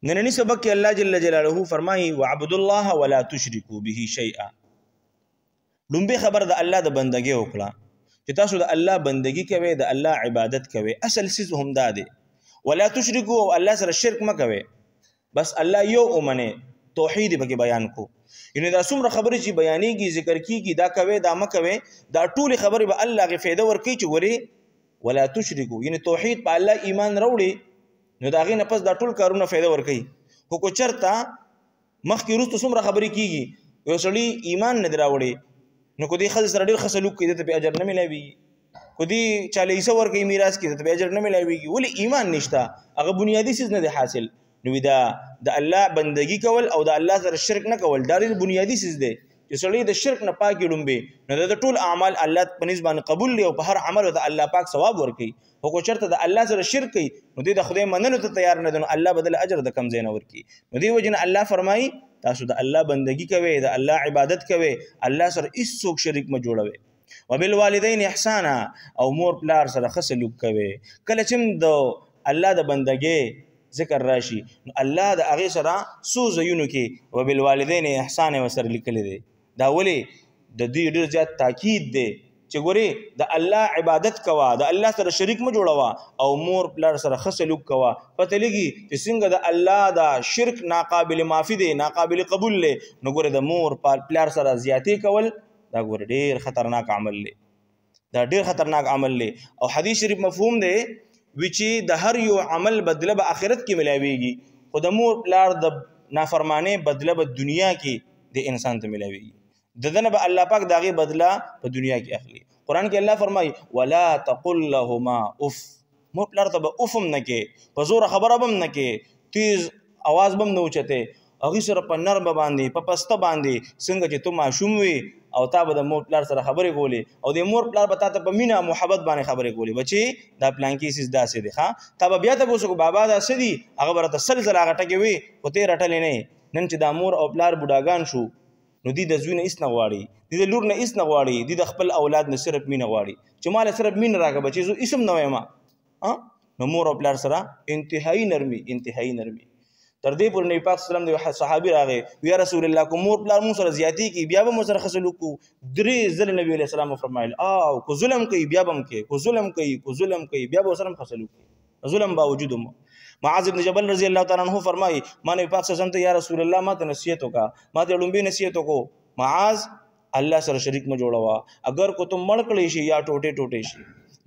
نننی سبق کې الله جل جلاله فرمایي وعبد الله ولا تشركوا به شيئا. لومبه خبر د الله د بندګي وکړه چې تاسو د الله بندګي کوي، د الله عبادت کوي. اصل سیز هم دا دی ولا تشركوا، او الله سره شرک مکوي. بس الله یو اومنه توحید به بیان کو. یعنی دا څومره خبرې چې بیانېږي ذکر کیږي دا کوي دا مکوي، دا ټول خبرې به الله غي فایده ورکړي چې وری ولا تشركوا، یعنی توحید په الله ایمان راوړي نو دا غي نه پس دا ټول کارونه فایده ورکړي. خو کو چرته مخکې وروسته څومره خبرې کیږي یو سړی ایمان نه راوړي نو کو دې خځې سره ډېر ښه سلوک کوي ته به اجر نه ملایوي، کو دې چاله حصه ورکوي میراث کې ته به اجر نه ملایويږي، ولې ایمان نشته، هغه بنیادی څیز نه دی حاصل. نو دا د الله بندگی کول او د الله سره شرک نه کول دا ډېر بنیادی څیز دی چې سړی د شرک نه پاک ډومبه نو د ټول اعمال الله په نسبت قبول لري او په هر عمل د الله پاک ثواب ورکړي. خو کو چرته د الله سره شرک کوي نو د خدای منلو ته تیار نه دي، الله بدل اجر د کم زین ورکړي. نو دی وجنه الله فرمایي تاسو د الله بندگی کوئ، د الله عبادت کوئ، الله سره هیڅ څوک شریک مه جوړوئ. وبالوالدین احسانا، او مور پلار سره ښه سلوک کوئ. کله چې د الله د بندګۍ ذکر راشي نو الله د هغې سره څو ځایونو کې وبالوالدین احسان ورسره لیکلی دی. دا ولې د دوی ډېر زیات تاکید دی چې ګورې د الله عبادت کوه، د الله سره شریک مه جوړوه، او مور پلار سره ښه سلوک کوه. پته لګي چې څنګه د الله دا شرک ناقابل معافي دی، ناقابل قبول دی. نو ګوره د مور پلار سره زیاتې کول دا ګوره ډېر خطرناک عمل دی، دا ډېر خطرناک عمل دی. او حدیث شریف مفهوم دی وی چې د هر یو عمل بدله به آخرت کې ملاویږي، خو د مور پلار د نافرمانۍ بدله به دنیا کې د انسان ته ملاویږي، د دنه به الله پاک د هغې بدله په دنیا کې اخلي. قرآن کې الله فرمایي ولا تقل لهما اف، مور پلار ته به اف هم نه کې، په زوره خبره به هم نه کې، تیز اواز به هم نه اوچتې، هغې سره په نرمه باندې په پسته باندې څنګه چې ته ماشوم وي او تا به د مور پلار سره خبرې کولې او د مور پلار به تا ته په مینه محبت باندې خبرې کولې بچې دا پلانکي څیز داسې دی ښه، تا به بیا ته به بابا دا څه دي، هغه به راته سل ځله هغه ټکې وي خو ته یې رټلې نه. نن چې دا مور او پلار بوډاګان شو نو دوی د زوی نه هېڅ نه غواړي، دوی د لور نه هېڅ نه غواړي، دوی د خپل اولاد نه صرف مینه غواړي چې ما له صرف مینه راکړه بچې زه هېڅ هم نه وایم. نو مور او پلار سره انتهایي نرمي، انتهایي نرمي. تر دې پورې نبي پاک صلی الله علیه وسلم د صحابي راغی یا رسول الله کو مور پلار مون سره زیاتی کی بیا به مون سره ښه سلوک کوو. درې ځله نبی علیه السلام فرمایل او کو ظلم کوي بیا به هم کوي، کو ظلم کوي کو ظلم کوي بیا به ورسره هم ښه سلوک کوي، ظلم باوجود هم. معاذ بن جبل رضی الله تعالی عنہ فرمایي ما نبی پاک صلی الله علیه وسلم ته یا رسول الله ما ته نصیحت وکړه، ما ته لومبي نصیحت وکړو معاذ الله سره شریک مه جوړوه، اگر کو تم مړ کړی شي یا ټوټې ټوټې شي.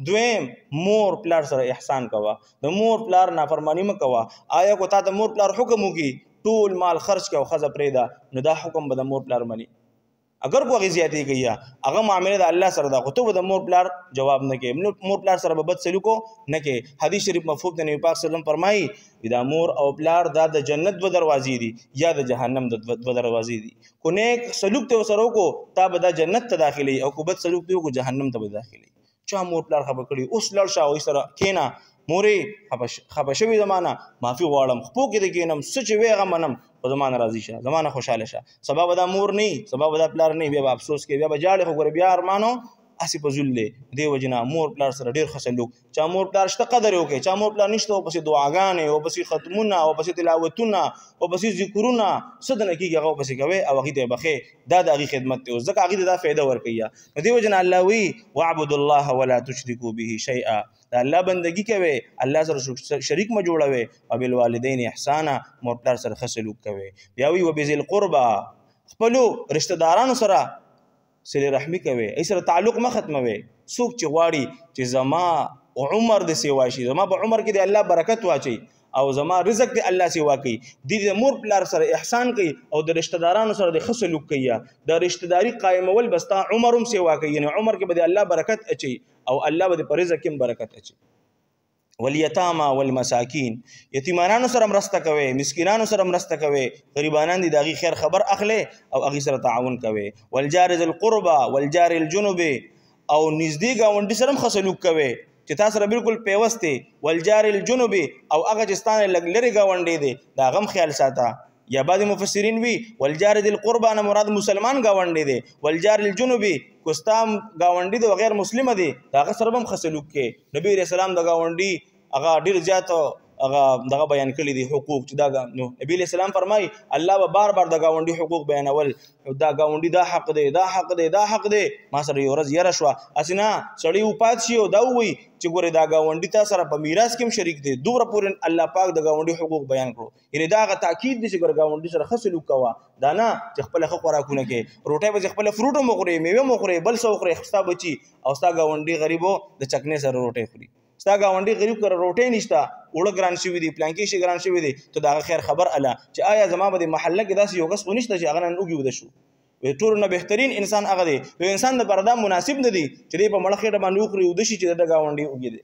دویم مور پلار سره احسان کوه، د مور پلار نافرمانی مه کوه. آیا کو تا د مور پلار حکم وکړي ټول مال خرچ کړه او ښځه پرېږده نو دا حکم به د مور پلار مني. اگر کو هغې زیاتې کوي هغه معامله د الله سره ده خو ته به د مور پلار جواب نه کوې، مور پلار سره به بد سلوکو نه کوې. حدیث شریف مفهوم د نبي پاک صلی الله علیه وسلم فرمایي دا مور او پلار دا د جنت دوه دروازې دي یا د جهنم د دوه دروازې دي. کو نیک سلوک ته ورسره وکړو تا به دا جنت ته داخلوي او کو بد سلوک ته وکړو جهنم ته به داخلوي. چا مور پلار خفه کړي اوس لړ شه هغوی سره کښېنه، مورې خفه شوي زمانه معافي غواړم، خپو کې دې کښېنم، څه چې وی هغه منم، خو زمانه راضي شه، زمانه خوشحاله شه. سبا به دا مور نه وي، سبا به دا پلار نه وي، بیا به افسوس کوي، بیا به ژاړې، خو ګوره بیا ارمانو هسې په زول دی. دې وجې نه مور پلار سره ډېر ښه سلوک. چا مور پلار شته قدر یې وکړئ، چا مور پلار نشته ورپسې دعاګانې ورپسې ختمونه ورپسې تلاوتونه ورپسې ذکرونه څه دنه کېږي هغه ورپسې کوئ او هغې ته یې بښې، دا د هغې خدمت دی، ځکه هغې ته دا فایده ورکوي. نو دې وجې نه الله وایي واعبدوا الله ولا تشرکوا به شیئا، د الله بندګي کوئ، الله سره شریک مه جوړوئ. وبالوالدین احسانا، مور پلار سره ښه سلوک کوئ. بیا وایي وبذي القربى، خپلو رشته دارانو سره صلې رحمي کوئ، ای سره تعلق مه ختموئ. څوک چې غواړي چې زما عمر د سیوا شي، زما په عمر کې د الله برکت واچوي او زما رزق د الله سیوا کوي، د مور پلار سره احسان کوي او د رشته دارانو سره د ښه سلوک کوي. د رشته داري قایمول بس تا عمر هم سیوا کوي، یعنی عمر کې به د الله برکت اچي او الله به د په رزق کې هم برکت اچي. والیتاما والمساکین، یتیمانانو سره مرسته کوئ، مسکینانو سره مرسته کوئ، غریبانان دي د هغې خیر خبر اخلئ او هغې سره تعاون کوئ. والجار ذی القربى والجار الجنب، او نږدې ګاونډي سره هم ښه سلوک کوئ چې تا سره بالکل پیوست دی. والجار الجنب، او هغه چې ستا نه لږ لرې ګاونډی دی د هغه هم خیال ساته. یا بعض مفسرین وی والجار ذی القربى نه مراد مسلمان گاونډی دی، والجار الجنوبی کوستام گاونډی دی غیر مسلم دی، دا هغه سره هم ښه سلوک کې. نبی رسول الله د گاونډي هغه ډیر زیات دغه بیان کړی دي حقوق چې دا نو نبی اسلام فرمایي الله به بار بار د گاونډي حقوق بیانول دا گاونډي دا حق دی دا حق دی دا حق دی ما سره یو ورځ یره شوه اسنه سړی وپات شي او دا ووایي چې ګوره دا گاونډي تا سره په میراث کې هم شریک دی دومره پورې الله پاک د گاونډي حقوق بیان کړو یعنې دا هغه تاکید دی چې ګوره گاونډي سره ښه سلوک کوه دا نه چې خپله ښه خوراکونه کوې روټۍ به چې خپله فروټ هم وخورې میوه هم وخورې بل څه وخورې ستا بچي او ستا گاونډي غریب و د چکنې سره روټۍ خوري ستا گاونډي غریب کره روټۍ نشته اوړه ګران شوي دي پلانکې شي ګران شوي دي ته د هغه خیر خبر اله چې آیا زما به د محله کې داسې یو کس خو نشته چې هغه نن اوږې وده شو ټولو نه بهترین انسان هغه دی یو انسان دپاره دا مناسب نه دی چې دی په مړه خېټه باندې وخوري وده شي چې د ګاونډي اوږې دی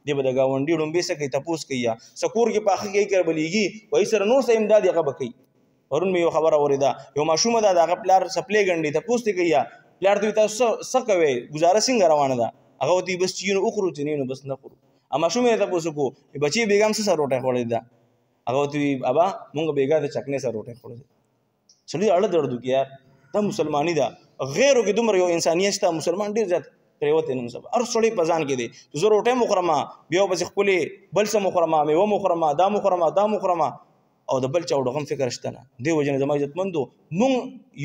دی به د ګاونډي ړومبې څه کوي تپوس کوي یا څه کور کې پاخه کوي کره بلیږي وایي سره نور څه امداد هغه به کوي پرون مې یو خبره اورېده یو ماشومه ده د هغه پلار سپلې ګنډي تپوس دې کوي یا پلار ته تاسو څه کوئ ګزاره څنګه روانه ده هغه ورته بس چې نو وخورو چې نه نو بس نه خورو ماشوم یې تاسو کو بچي بیګم سره روټه خوړې ده هغه ته ابا مونږ بیګا د چکنه سره روټه خوړې چلی اړه درد کی یار دا مسلمانی ده غیرو کې دومره یو انسانیت ته مسلمان ډیر ځات پریوت نن سبا هر سړی پزان کې دي زه روټه مخرمه بیا بس خپل بل سم مخرمه میوه مخرمه دا مخرمه او د بل چا وړغم فکر شته نه دی وجنه زما عزت مندو مونږ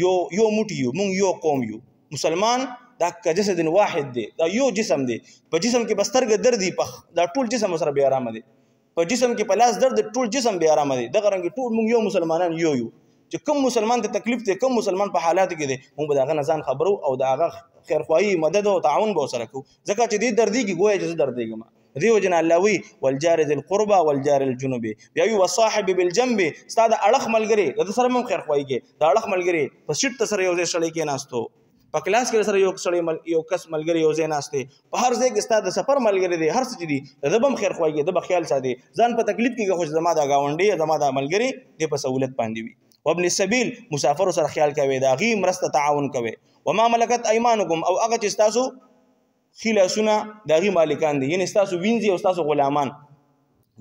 یو موټی یو مونږ یو قوم یو مسلمان دا جسد واحد دی دا یو جسم دی په جسم کې بسترګ درد دی دا ټول جسم سره بیا آرام دی په جسم کې پلاس درد ټول جسم بیا آرام دی دغه رنګ ټول مونږ یو مسلمانان یو چې کوم مسلمان ته تکلیف دی کوم مسلمان په حالات کې دی مونږ به دغه نزان خبرو او دغه خیرخواهی مدد او تعاون به سره کوو ځکه چې دې دردي کې گویا چې دردېږم دیو جن الله وی والجار ذل قربا والجار الجنوب بیا وی وصاحب بالجنب استاد اړخ ملګری د سره مم خیرخواهی کې د اړخ ملګری په شټ سره یو ځای شړې کې ناستو په کلاس کې سره یو سړی یو کس ملګری یو ځای ناشته په هر ځای کې ستاسو سفر ملګری دی هر څه دي دبم خیر خوایي د خیال ساتي ځان په تکلیف کې خوش زما د گاونډي زما د ملګری د په سہولت باندې وي وابن السبيل مسافر سره خیال کوي دا غي مرسته تعاون کوي وما ملکت ايمانكم او هغه چې تاسو خلاصونه دا غي مالکان دي یعنی تاسو وینځي او تاسو غلامان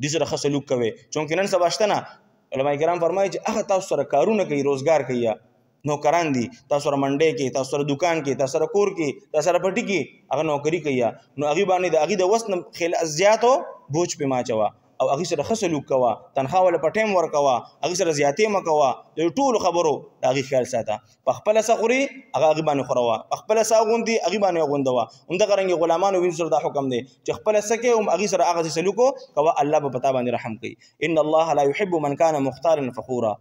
دي سره خصلوک کوي چونکه نن سباشتنه علماء کرام فرمایي چې هغه تاسو سره کارونه کوي روزګار کوي نوکران دي تاسو سره منډه کې تاسو سره دکان کې تاسو سره کور کې تاسو سره پټي کې هغه نوکری کوي نو هغه باندې د هغه د وسن خل ازیاتو بوج په ما چوا او هغه سره خصلوک کوا تنخواه ولا پټیم ور کوا هغه سره زیاتې مکوا د ټول خبرو هغه خیال ساته په خپل سخوري هغه باندې خوروا خپل ساغوندي هغه باندې غوندوا همدا غرنګ غلامانو وین سره دا حکم دی چې خپل سکه هم هغه سره هغه سلوکو کوا الله په پتا باندې رحم کوي ان الله لا يحب من كان مختالا فخورا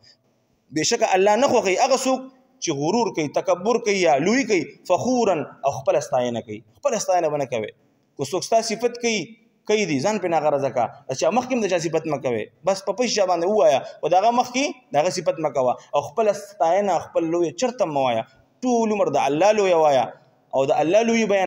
بشک الله نه خوږي هغه څوک چې غرور کوي تکبر کوي یا لوی کوي فخورا او خپل استاینه کوي خپل استاینه باندې کوي کو څوک ستا صفت کوي دي ځان په ناغره ځکه چې مخکې د چا صفت مکوي بس په پیسې باندې وایا او دغه مخکې دغه صفت مکوا او خپل استاینه خپل لوی چرته موایا ټول عمر د الله لوی وایا او د الله لوی بیان